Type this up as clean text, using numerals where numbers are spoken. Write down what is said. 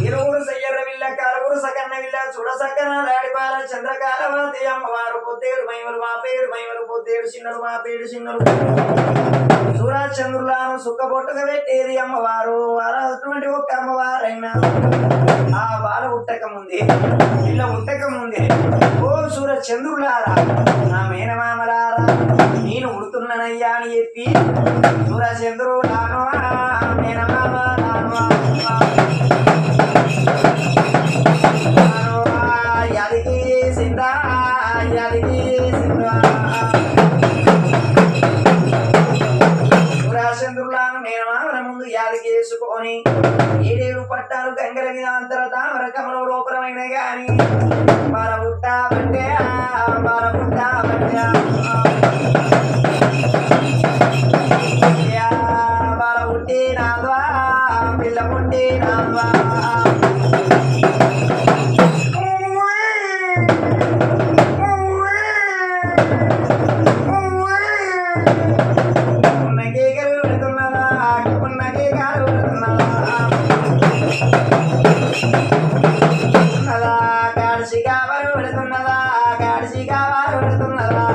ఇరువురు సయ్యర villa కరుగురు సకన్న villa చూడ సక్కన లాడిపాల చంద్రకాలవతి అమ్మవారు పొద్దేడు మైమలు మా పేరు మైమలు పొద్దేడు చిన్నరు మా పేరు చిన్నరు సూర్యచంద్రులను సుక్కబొట్టుగా పెట్టేది అమ్మవారు అటువంటి ఒక్క అమ్మవారైనా ఆ బాల ఉట్టక ముందే ఇళ్ళ ఉట్టక ముందే ఓ సూర్యచంద్రులారా నా మేనమామలారా నేను ఉడుతున్నానయ్యా అని చెప్పి సూర్యచంద్రులాను మేనమామ యాదికి సిందా యాదికి సిందా సూర్యచంద్రులను మేనమామల ముందు యాదికి వేసుకొని ఏడేడు పట్టాలు గంగల మీద అంతర తామర కమలం లోపలమైన గాని బాలబుట్ట బట్టే బాలబుట్ట బట్టే బాలబుట్టి నాద్వా పిల్ల పుట్టి నాద్వా గాడిసిగా వారు పెడుతున్నదా